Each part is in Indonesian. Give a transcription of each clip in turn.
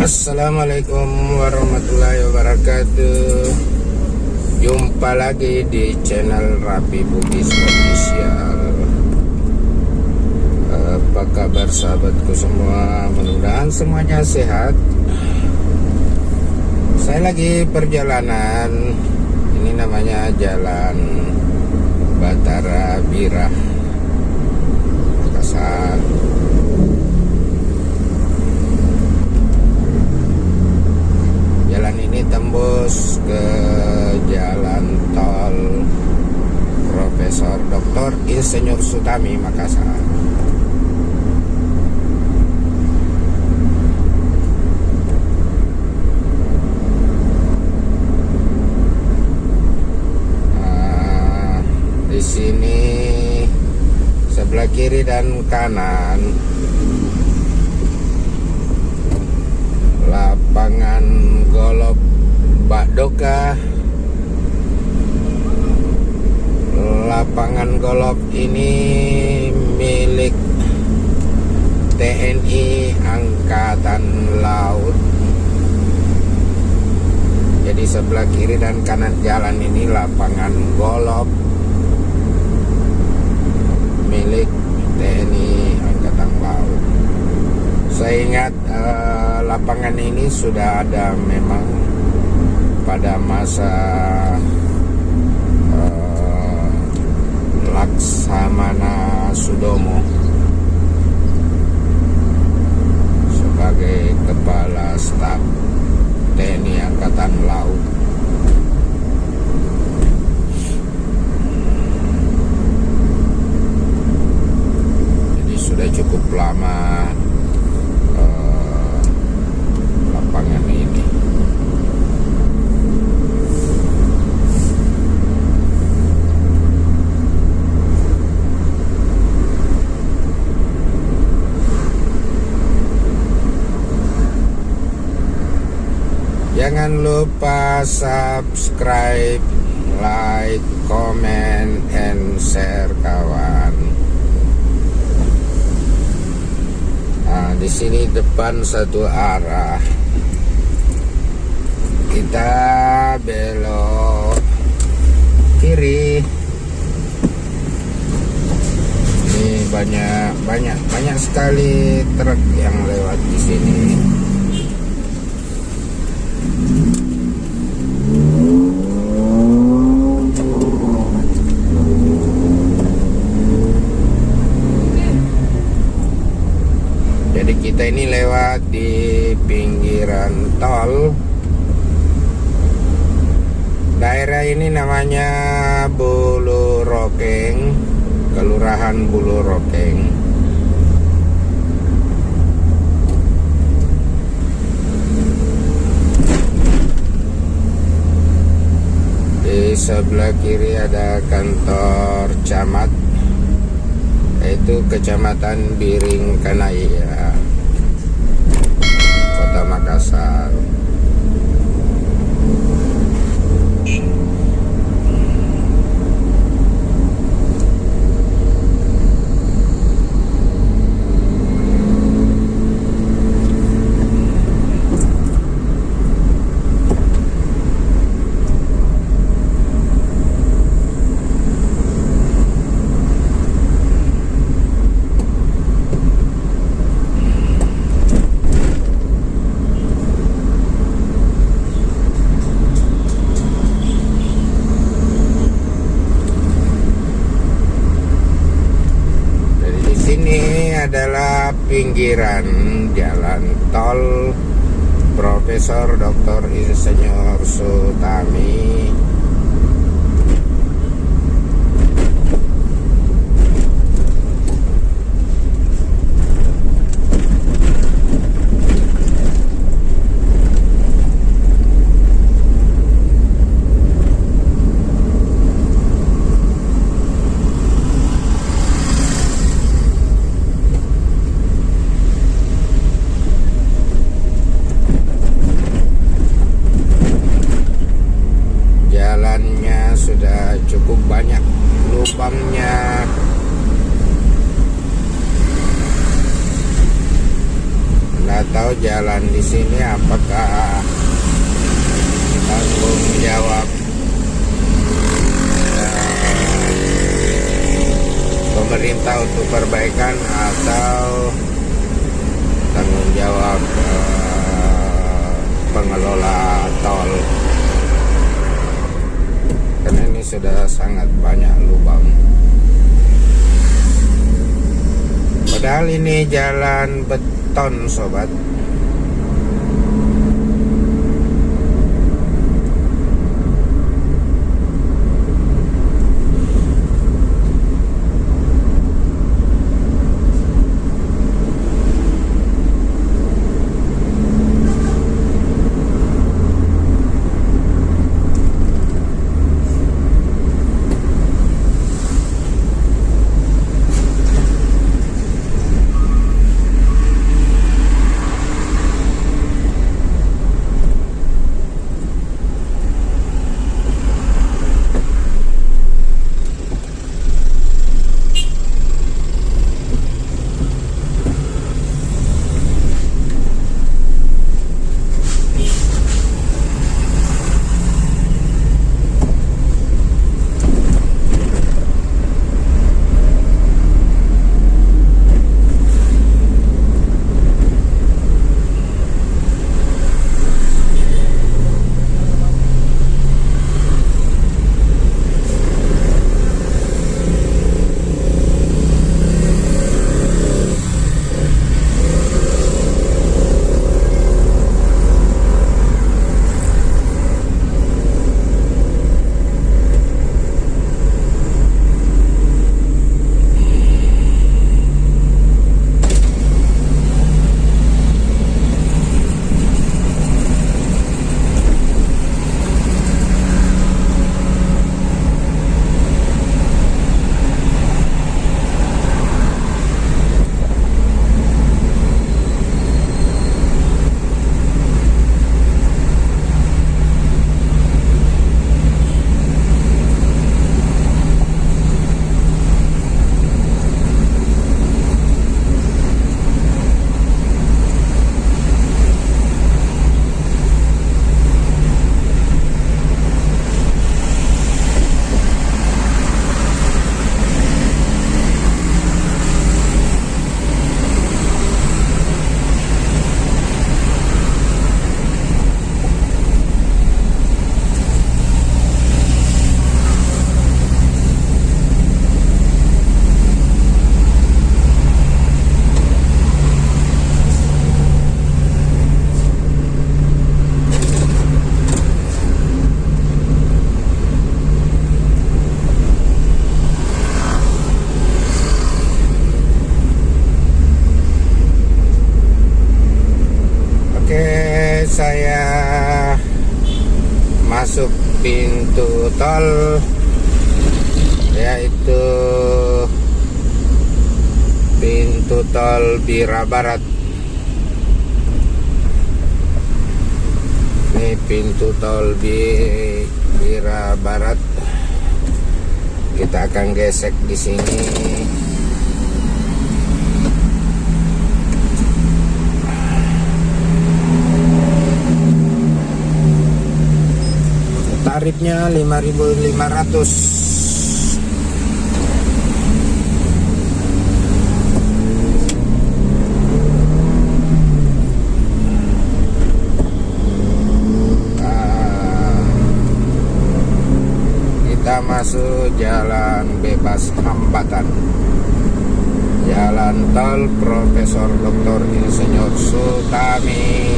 Assalamualaikum warahmatullahi wabarakatuh. Jumpa lagi di channel Rapi Bugis Official. Apa kabar sahabatku semua? Mudah-mudahan semuanya sehat. Saya lagi perjalanan. Ini namanya Jalan Batara Birah, Makassar. Jalan ini tembus ke Jalan Tol Profesor Dr. Insinyur Sutami, Makassar. Di sini sebelah kiri dan kanan lapangan golf Bakdoka. Lapangan golf ini milik TNI Angkatan Laut. Jadi sebelah kiri dan kanan jalan ini lapangan golf milik TNI Angkatan Laut. Saya ingat lapangan ini sudah ada memang pada masa Laksamana Sudomo sebagai Kepala Staf TNI Angkatan Laut. Jadi sudah cukup lama lapangan ini. Jangan lupa subscribe, like, comment, and share kawan. Nah, di sini depan satu arah. Kita belok kiri. Ini banyak sekali truk yang lewat di sini. Jadi kita ini lewat di pinggiran tol. Daerah ini namanya Bulu Rokeng, Kelurahan Bulu Rokeng. Di sebelah kiri ada kantor camat, yaitu Kecamatan Biring Kanaya, Kota Makassar. Adalah pinggiran jalan tol Profesor Dr. Insinyur Sutami. tahu jalan di sini apakah tanggung jawab pemerintah untuk perbaikan atau tanggung jawab pengelola tol, karena ini sudah sangat banyak lubang. Padahal ini jalan beton, sobat. Saya masuk pintu tol, yaitu pintu tol Bira Barat. Ini pintu tol Bira Barat. Kita akan gesek di sini. Tarifnya 5.500. Kita masuk jalan bebas hambatan, jalan tol Profesor Dr. Insinyur Sutami.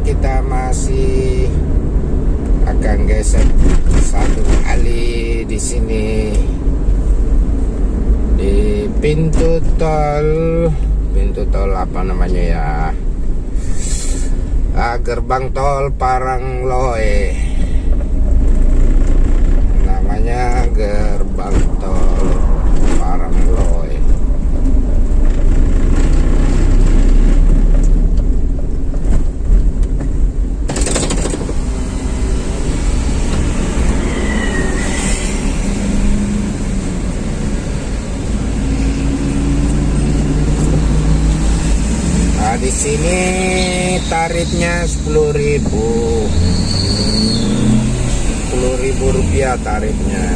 kita masih akan geser satu kali di sini di pintu tol apa namanya ya, gerbang tol Parangloe, namanya gerbang tol Parangloe. Nah, di sini tarifnya 10.000 rupiah tarifnya.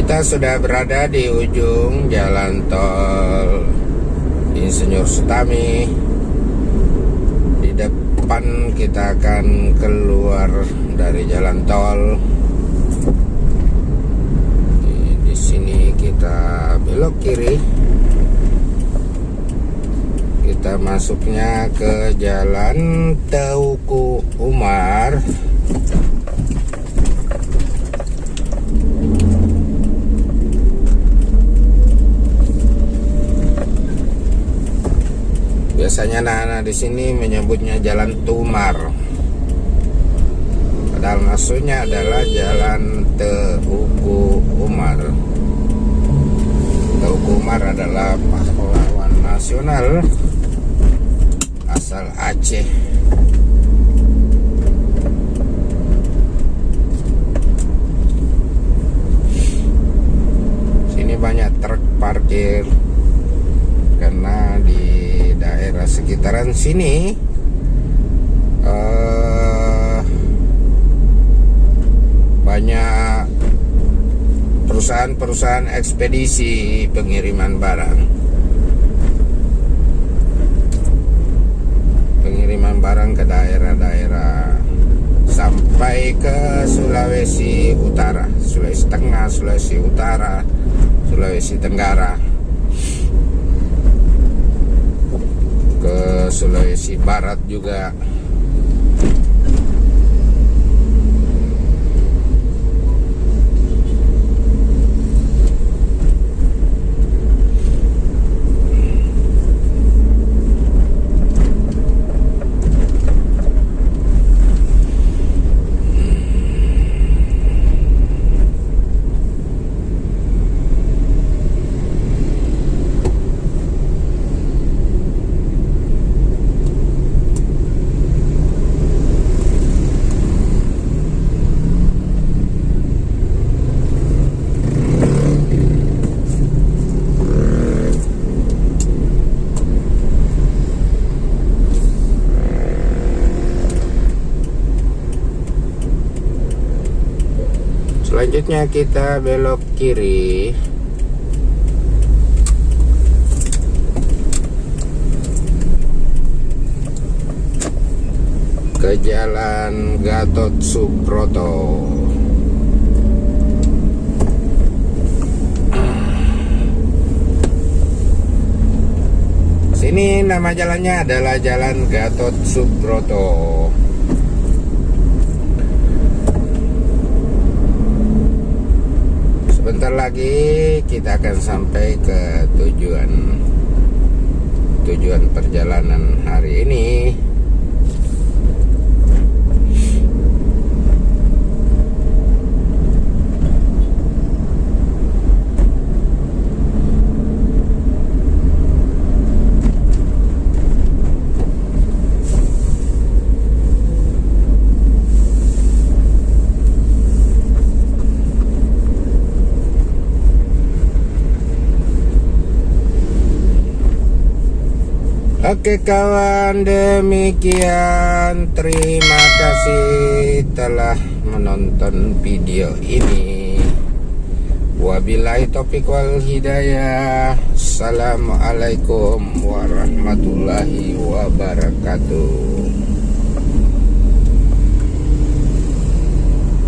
Kita sudah berada di ujung jalan tol Insinyur Sutami. Di depan kita akan keluar dari jalan tol. Di sini kita belok kiri. Kita masuknya ke jalan Teuku Umar. Katanya anak-anak di sini menyebutnya Jalan Tumar. Padahal maksudnya adalah Jalan Teuku Umar. Teuku Umar adalah pahlawan nasional asal Aceh. Sini banyak truk parkir karena di daerah sekitaran sini banyak perusahaan-perusahaan ekspedisi pengiriman barang. Pengiriman barang ke daerah-daerah sampai ke Sulawesi Utara, Sulawesi Tengah, Sulawesi Utara, Sulawesi Tenggara, ke Sulawesi Barat juga. Selanjutnya kita belok kiri ke Jalan Gatot Subroto. Sini nama jalannya adalah Jalan Gatot Subroto. Sebentar lagi kita akan sampai ke tujuan perjalanan hari ini. Oke kawan, demikian. Terima kasih telah menonton video ini. Wabillahi taufiq wal hidayah. Assalamualaikum warahmatullahi wabarakatuh.